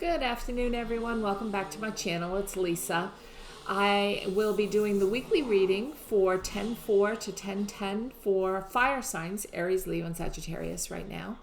Good afternoon, everyone. Welcome back to my channel. It's Lisa. I will be doing the weekly reading for 10/4 to 10/10 for fire signs, Aries, Leo, and Sagittarius right now.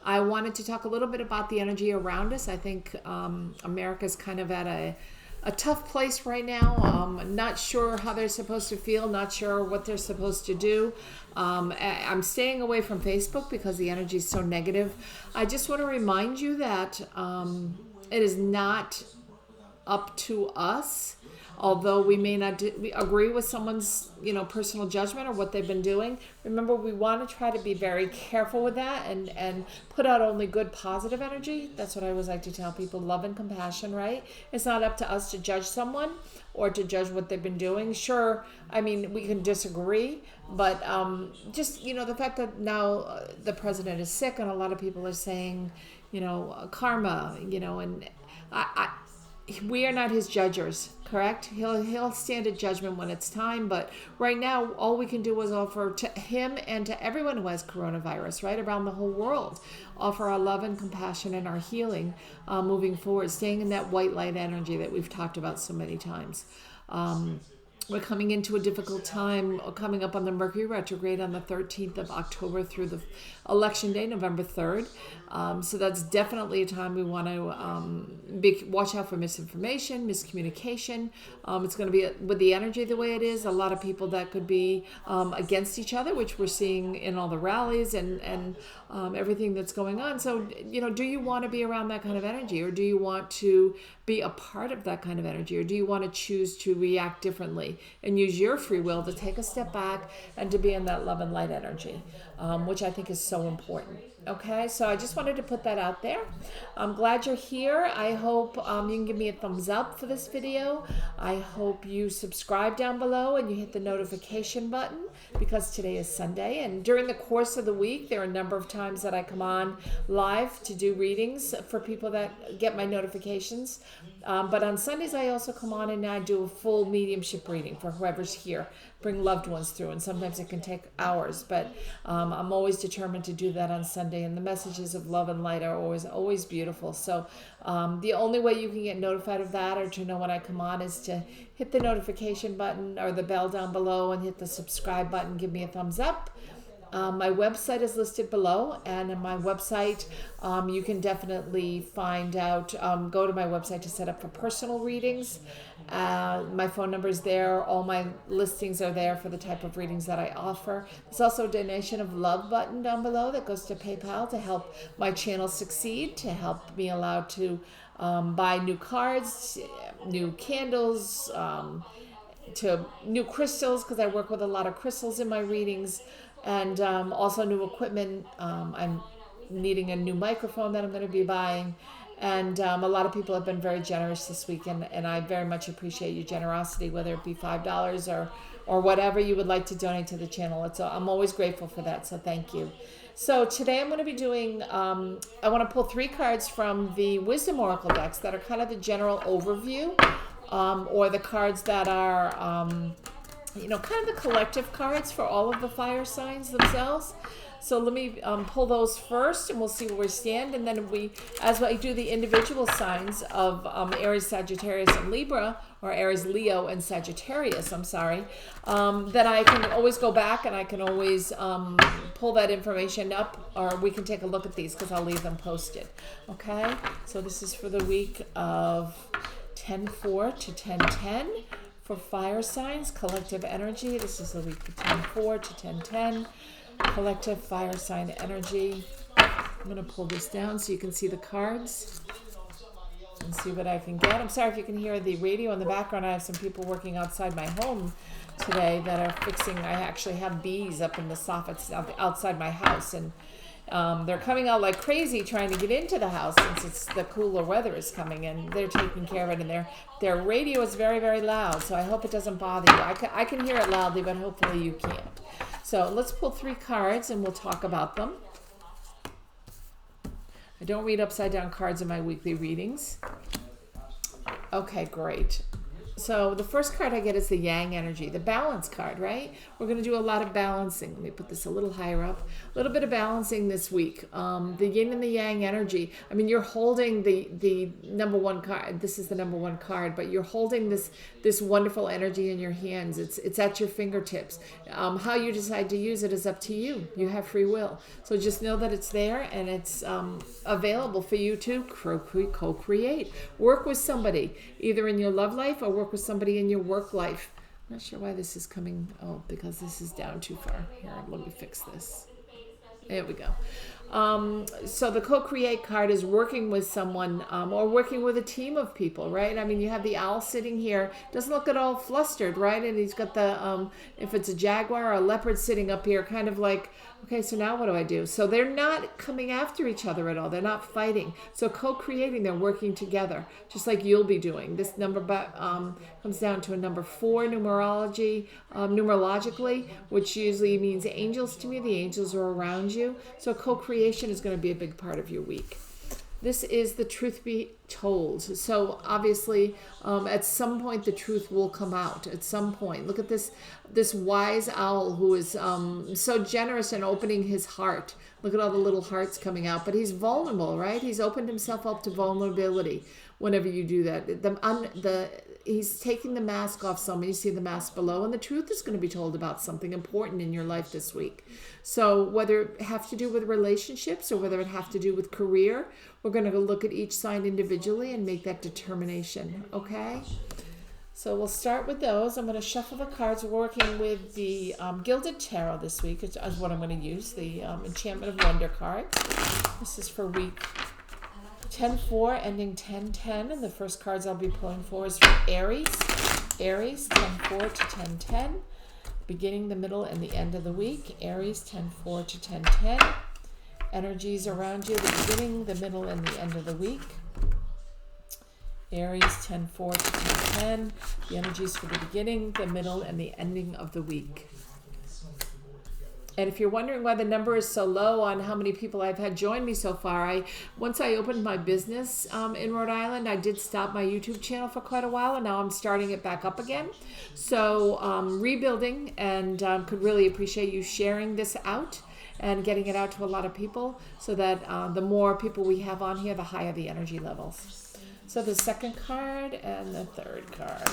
I wanted to talk a little bit about the energy around us. I think America's kind of at a tough place right now. Not sure how they're supposed to feel, not sure what they're supposed to do. I'm staying away from Facebook because the energy is so negative. I just want to remind you that it is not up to us, although we may not agree with someone's personal judgment or what they've been doing. Remember, we want to try to be very careful with that and put out only good positive energy. That's what I always like to tell people: love and compassion, right? It's not up to us to judge someone or to judge what they've been doing. Sure, I mean, we can disagree, but just the fact that now the president is sick and a lot of people are saying karma, and we are not his judges, correct? He'll stand at judgment when it's time, but right now all we can do is offer to him and to everyone who has coronavirus, right, around the whole world, offer our love and compassion and our healing moving forward, staying in that white light energy that we've talked about so many times. We're coming into a difficult time, coming up on the Mercury retrograde on the 13th of October through the election day, November 3rd. So that's definitely a time we want to watch out for misinformation, miscommunication. It's going to be, with the energy the way it is, a lot of people that could be against each other, which we're seeing in all the rallies and everything that's going on. So, do you want to be around that kind of energy, or do you want to be a part of that kind of energy, or do you want to choose to react differently and use your free will to take a step back and to be in that love and light energy, which I think is so important. Okay, so I just wanted to put that out there. I'm glad you're here. I hope you can give me a thumbs up for this video. I hope you subscribe down below and you hit the notification button, because today is Sunday, and during the course of the week there are a number of times that I come on live to do readings for people that get my notifications. But on Sundays I also come on and I do a full mediumship reading for whoever's here. Bring loved ones through, and sometimes it can take hours, but I'm always determined to do that on Sunday, and the messages of love and light are always beautiful. So the only way you can get notified of that or to know when I come on is to hit the notification button or the bell down below and hit the subscribe button. Give me a thumbs up. My website is listed below, and on my website you can definitely find out, go to my website to set up for personal readings. My phone number is there. All my listings are there for the type of readings that I offer. There's also a donation of love button down below that goes to PayPal to help my channel succeed, to help me allow to buy new cards, new candles, to new crystals, because I work with a lot of crystals in my readings, and also new equipment. I'm needing a new microphone that I'm going to be buying, and a lot of people have been very generous this week, and I very much appreciate your generosity, whether it be $5 or whatever you would like to donate to the channel. I'm always grateful for that, so thank you. So today I'm going to be doing, I want to pull 3 cards from the Wisdom Oracle decks that are kind of the general overview, or the cards that are kind of the collective cards for all of the fire signs themselves. So let me pull those first, and we'll see where we stand. And then as I do the individual signs of Aries, Sagittarius, and Libra, or Aries, Leo, and Sagittarius, I'm sorry, then I can always go back and I can always pull that information up, or we can take a look at these because I'll leave them posted. Okay, so this is for the week of 10/4 to 10/10. For fire signs, collective energy. This is the week of 10/4 to 10/10. Collective fire sign energy. I'm going to pull this down so you can see the cards and see what I can get. I'm sorry if you can hear the radio in the background. I have some people working outside my home today that are fixing. I actually have bees up in the soffits outside my house, and they're coming out like crazy trying to get into the house since the cooler weather is coming, and they're taking care of it, and their radio is very, very loud, so I hope it doesn't bother you. I can hear it loudly, but hopefully you can't. So let's pull 3 cards and we'll talk about them. I don't read upside down cards in my weekly readings. Okay, great. So the first card I get is the Yang energy, the balance card, right? We're going to do a lot of balancing. Let me put this a little higher up. A little bit of balancing this week. The Yin and the Yang energy. I mean, you're holding the number one card. This is the number one card, but you're holding this wonderful energy in your hands. It's at your fingertips. How you decide to use it is up to you. You have free will. So just know that it's there and it's available for you to co-create. Work with somebody, either in your love life or work with somebody in your work life. I'm not sure why this is coming. Oh, because this is down too far. Here, let me fix this. There we go. So the co-create card is working with someone or working with a team of people, right? I mean, you have the owl sitting here. Doesn't look at all flustered, right? And he's got the, if it's a jaguar or a leopard sitting up here, kind of like, okay, so now what do I do? So they're not coming after each other at all. They're not fighting. So co-creating, they're working together, just like you'll be doing. This number comes down to a number 4 numerologically, which usually means angels to me. The angels are around you. So co-creation is going to be a big part of your week. This is the truth be told. So obviously, at some point, the truth will come out. At some point, look at this wise owl who is so generous in opening his heart. Look at all the little hearts coming out. But he's vulnerable, right? He's opened himself up to vulnerability. Whenever you do that, he's taking the mask off someone. You see the mask below, and the truth is going to be told about something important in your life this week. So whether it have to do with relationships or whether it have to do with career, we're going to look at each sign individually and make that determination, okay? So we'll start with those. I'm going to shuffle the cards. We're working with the Gilded Tarot this week is what I'm going to use, the Enchantment of Wonder card. This is for week 10-4, ending 10-10, and the first cards I'll be pulling for is for Aries. Aries, 10-4 to 10-10, beginning, the middle, and the end of the week. Aries, 10-4 to 10-10. Energies around you, the beginning, the middle, and the end of the week. Aries, 10-4 to 10-10. The energies for the beginning, the middle, and the ending of the week. And if you're wondering why the number is so low on how many people I've had join me so far, once I opened my business in Rhode Island, I did stop my YouTube channel for quite a while, and now I'm starting it back up again. So rebuilding, and could really appreciate you sharing this out and getting it out to a lot of people so that the more people we have on here, the higher the energy levels. So the second card and the third card.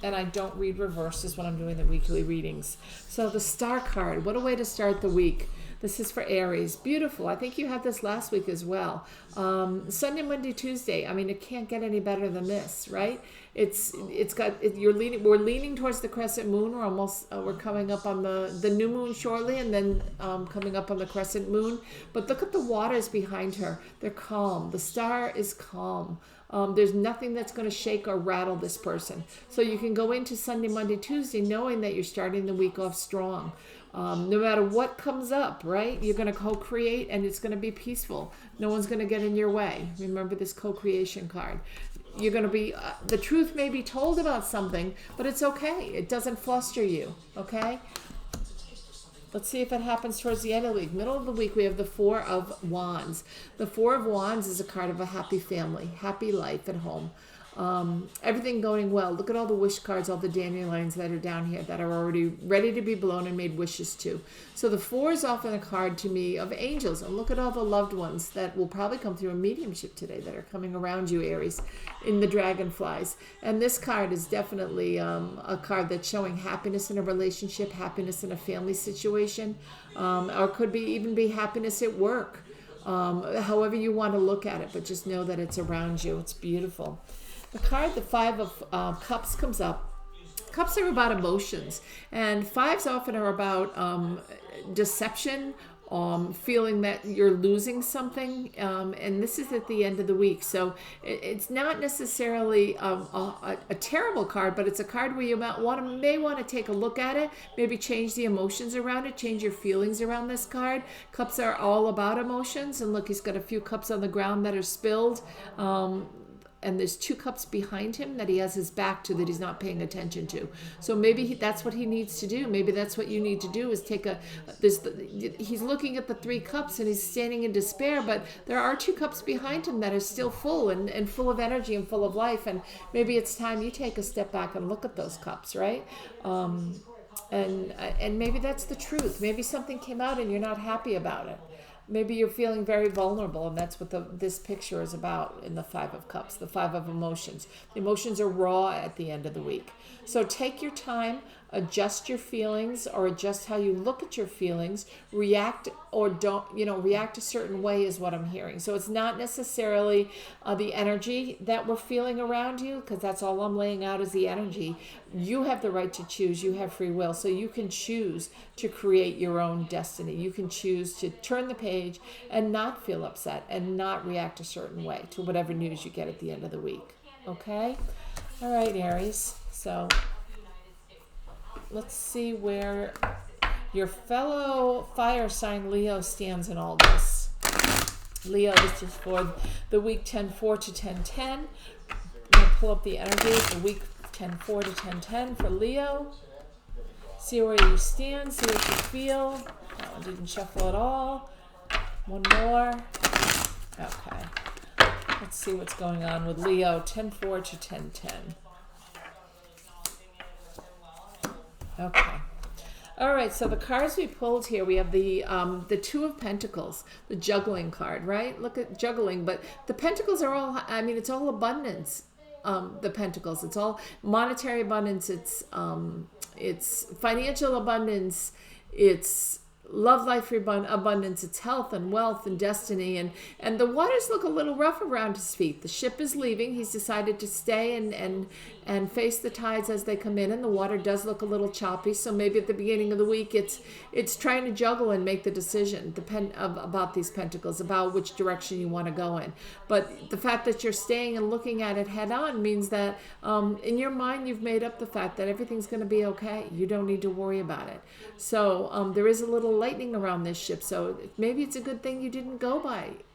And I don't read reverses when I'm doing the weekly readings. So the Star card, what a way to start the week. This is for Aries. Beautiful. I think you had this last week as well. Sunday, Monday, Tuesday. I mean, it can't get any better than this, right? We're leaning towards the crescent moon. We're coming up on the new moon shortly, and then coming up on the crescent moon. But look at the waters behind her. They're calm. The star is calm. There's nothing that's going to shake or rattle this person. So you can go into Sunday, Monday, Tuesday knowing that you're starting the week off strong. No matter what comes up, right? You're going to co-create, and it's going to be peaceful. No one's going to get in your way. Remember this co-creation card. You're going to be, the truth may be told about something, but it's okay. It doesn't fluster you, okay? Let's see if it happens towards the end of the week. Middle of the week, we have the Four of Wands. The Four of Wands is a card of a happy family, happy life at home. Everything going well. Look at all the wish cards, all the dandelions that are down here that are already ready to be blown and made wishes to. So the 4 is often a card to me of angels. And look at all the loved ones that will probably come through a mediumship today that are coming around you, Aries, in the dragonflies. And this card is definitely a card that's showing happiness in a relationship, happiness in a family situation, or could be even be happiness at work. However you want to look at it, but just know that it's around you. It's beautiful. The card, the 5 of Cups, comes up. Cups are about emotions, and 5s often are about deception, feeling that you're losing something, and this is at the end of the week. So it's not necessarily a terrible card, but it's a card where you may want to take a look at it, maybe change the emotions around it, change your feelings around this card. Cups are all about emotions, and look, he's got a few cups on the ground that are spilled. and there's 2 cups behind him that he has his back to, that he's not paying attention to. So maybe that's what he needs to do. Maybe that's what you need to do, is take he's looking at the 3 cups and he's standing in despair, but there are 2 cups behind him that are still full and full of energy and full of life. And maybe it's time you take a step back and look at those cups, right? And maybe that's the truth. Maybe something came out and you're not happy about it. Maybe you're feeling very vulnerable, and that's what this picture is about in the 5 of Cups, the 5 of emotions. The emotions are raw at the end of the week. So take your time, adjust your feelings, or adjust how you look at your feelings, react or don't, react a certain way is what I'm hearing. So it's not necessarily the energy that we're feeling around you, because that's all I'm laying out is the energy. You have the right to choose. You have free will. So you can choose to create your own destiny. You can choose to turn the page and not feel upset and not react a certain way to whatever news you get at the end of the week. Okay? All right, Aries. So let's see where your fellow fire sign Leo stands in all this. Leo, this is for the week 10-4 to 10-10. I'm going to pull up the energy for week 10-4 to 10-10 for Leo. See where you stand, see what you feel. That one didn't shuffle at all. One more. Okay. Let's see what's going on with Leo 10-4 to 10-10. Okay. All right, so the cards we pulled here, we have the 2 of Pentacles, the juggling card, right? Look at juggling, but the Pentacles are all, it's all abundance, the Pentacles. It's all monetary abundance, it's financial abundance, it's love life abundance, it's health and wealth and destiny, and the waters look a little rough around his feet. The ship is leaving. He's decided to stay and face the tides as they come in, and the water does look a little choppy. So maybe at the beginning of the week it's trying to juggle and make the decision about these Pentacles, about which direction you want to go in. But the fact that you're staying and looking at it head on means that in your mind you've made up the fact that everything's going to be okay. You don't need to worry about it. So there is a little lightning around this ship, so maybe it's a good thing you didn't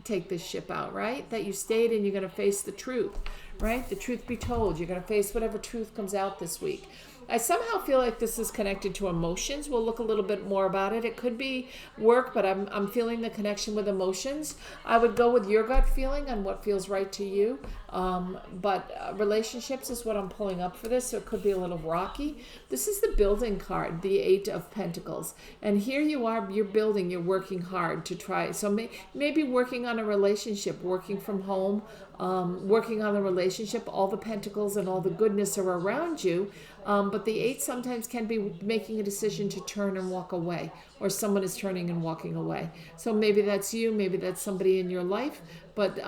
take this ship out, right? That you stayed, and you're going to face the truth, right? The truth be told, you're going to face whatever truth comes out this week. I somehow feel like this is connected to emotions. We'll look a little bit more about it. It could be work, but I'm feeling the connection with emotions. I would go with your gut feeling on what feels right to you. But relationships is what I'm pulling up for this, so it could be a little rocky. This is the building card, the 8 of Pentacles. And here you are, you're building, you're working hard to try. So maybe working on a relationship, working from home, working on the relationship. All the Pentacles and all the goodness are around you. But the 8 sometimes can be making a decision to turn and walk away, or someone is turning and walking away. So maybe that's you, maybe that's somebody in your life, but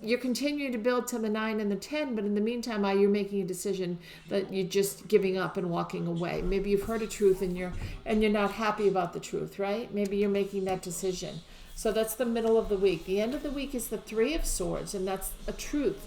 you're continuing to build to the 9 and the 10, but in the meantime, you're making a decision that you're just giving up and walking away. Maybe you've heard a truth and you're not happy about the truth, right? Maybe you're making that decision. So that's the middle of the week. The end of the week is the 3 of Swords, and that's a truth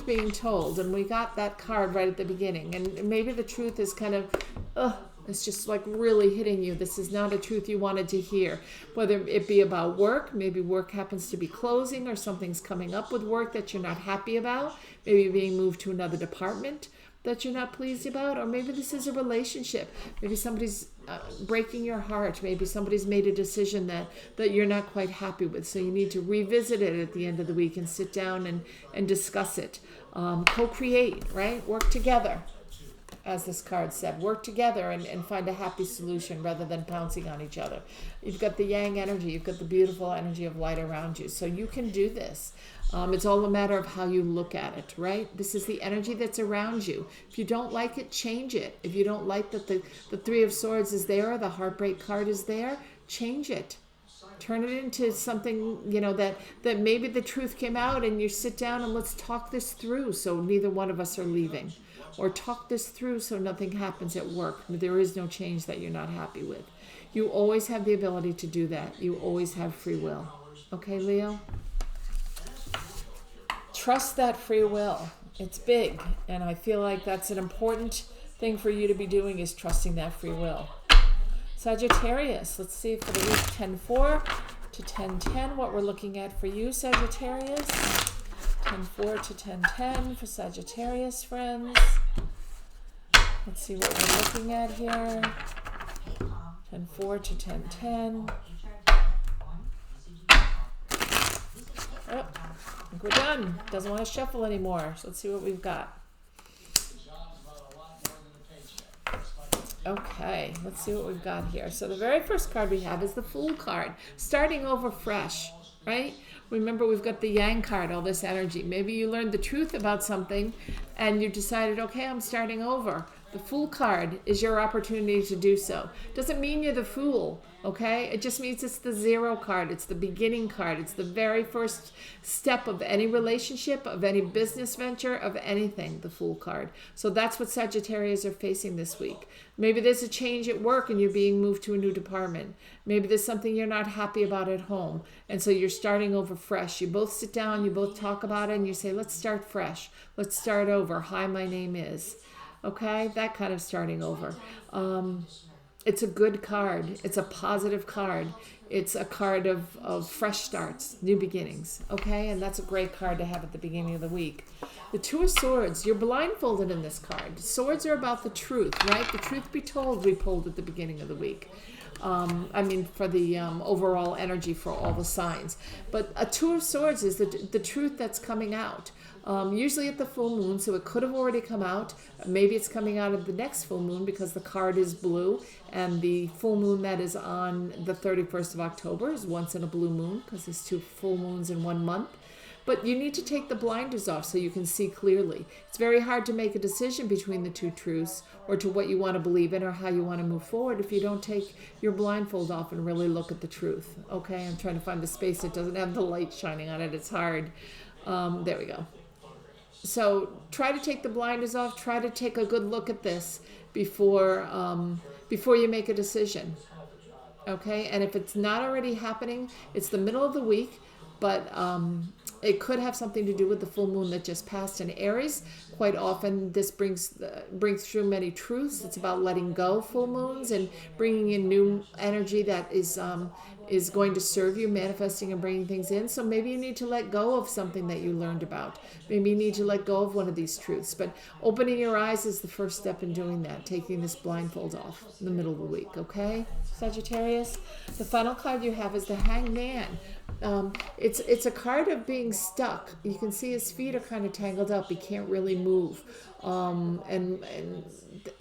being told. And we got that card right at the beginning. And maybe the truth is kind of, it's just like really hitting you. This is not a truth you wanted to hear. Whether it be about work, maybe work happens to be closing, or something's coming up with work that you're not happy about. Maybe you're being moved to another department that you're not pleased about, or maybe this is a relationship. Maybe somebody's breaking your heart. Maybe somebody's made a decision that you're not quite happy with. So you need to revisit it at the end of the week and sit down and discuss it. Co-create, right? Work together, as this card said. Work together and find a happy solution rather than pouncing on each other. You've got the yang energy. You've got the beautiful energy of light around you. So you can do this. It's all a matter of how you look at it, right? This is the energy that's around you. If you don't like it, change it. If you don't like that the 3 of Swords is there, or the heartbreak card is there, change it. Turn it into something, that maybe the truth came out, and you sit down and let's talk this through so neither one of us are leaving. Or talk this through so nothing happens at work. There is no change that you're not happy with. You always have the ability to do that. You always have free will. Okay, Leo? Trust that free will. It's big, and I feel like that's an important thing for you to be doing, is trusting that free will. Sagittarius, let's see for the week 10-4 to 10-10 what we're looking at for you, Sagittarius. 10-4 to 10-10 for Sagittarius friends. Let's see what we're looking at here. 10-4 to 10-10. Oh, I think we're done. Doesn't want to shuffle anymore. So let's see what we've got. Okay, let's see what we've got here. So the very first card we have is the Fool card. Starting over fresh, right? Remember, we've got the Yang card, all this energy. Maybe you learned the truth about something and you decided, okay, I'm starting over. The Fool card is your opportunity to do so. Doesn't mean you're the fool, okay? It just means it's the 0 card. It's the beginning card. It's the very first step of any relationship, of any business venture, of anything, the Fool card. So that's what Sagittarius are facing this week. Maybe there's a change at work and you're being moved to a new department. Maybe there's something you're not happy about at home. And so you're starting over fresh. You both sit down, you both talk about it, and you say, let's start fresh. Let's start over. Hi, my name is. Okay, that kind of starting over. It's a good card. It's a positive card. It's a card of fresh starts, new beginnings. Okay, and that's a great card to have at the beginning of the week. The 2 of Swords, you're blindfolded in this card. Swords are about the truth, right? The truth be told, we pulled at the beginning of the week. I mean, for the overall energy for all the signs. But a 2 of Swords is the truth that's coming out. Usually at the full moon, so it could have already come out. Maybe it's coming out of the next full moon because the card is blue, and the full moon that is on the 31st of October is once in a blue moon because there's 2 full moons in 1 month. But you need to take the blinders off so you can see clearly. It's very hard to make a decision between the 2 truths or to what you want to believe in or how you want to move forward if you don't take your blindfold off and really look at the truth. Okay, I'm trying to find the space that doesn't have the light shining on it. It's hard. There we go. So try to take the blinders off. Try to take a good look at this before you make a decision. Okay, and if it's not already happening, it's the middle of the week, but it could have something to do with the full moon that just passed in Aries. Quite often this brings through many truths. It's about letting go full moons and bringing in new energy that is going to serve you, manifesting and bringing things in. So maybe you need to let go of something that you learned about. Maybe you need to let go of one of these truths. But opening your eyes is the first step in doing that, taking this blindfold off in the middle of the week, okay, Sagittarius? The final card you have is the Hanged Man. It's a card of being stuck. You can see his feet are kind of tangled up. He can't really move. And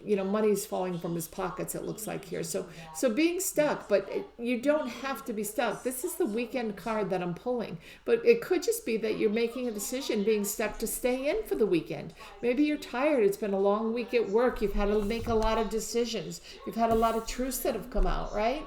you know, money's falling from his pockets, it looks like here. So being stuck, but you don't have to be stuck. This is the weekend card that I'm pulling. But it could just be that you're making a decision, being stuck, to stay in for the weekend. Maybe you're tired. It's been a long week at work. You've had to make a lot of decisions. You've had a lot of truths that have come out, right?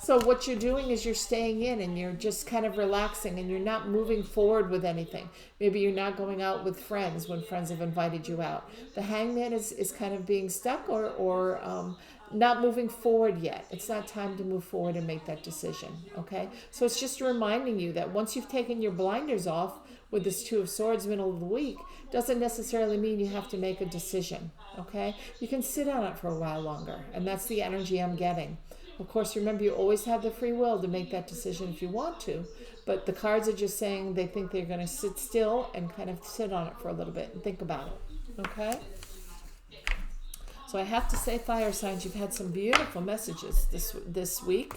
So what you're doing is you're staying in and you're just kind of relaxing and you're not moving forward with anything. Maybe you're not going out with friends when friends have invited you out. The Hangman is kind of being stuck or not moving forward yet. It's not time to move forward and make that decision, okay? So it's just reminding you that once you've taken your blinders off with this 2 of Swords middle of the week, doesn't necessarily mean you have to make a decision, okay? You can sit on it for a while longer, and that's the energy I'm getting. Of course, remember, you always have the free will to make that decision if you want to, but the cards are just saying they think they're going to sit still and kind of sit on it for a little bit and think about it, okay? So I have to say, fire signs, you've had some beautiful messages this week.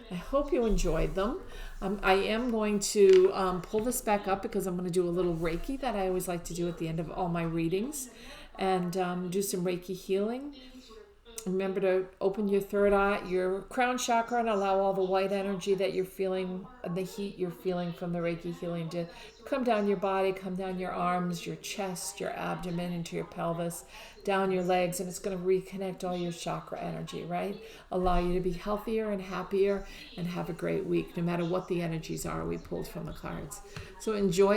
I hope you enjoyed them. I am going to pull this back up because I'm going to do a little Reiki that I always like to do at the end of all my readings, and do some Reiki healing. Remember to open your third eye, your crown chakra, and allow all the white energy that you're feeling, the heat you're feeling from the Reiki healing, to come down your body, come down your arms, your chest, your abdomen, into your pelvis, down your legs, and it's going to reconnect all your chakra energy, right? Allow you to be healthier and happier and have a great week, no matter what the energies are we pulled from the cards. So enjoy.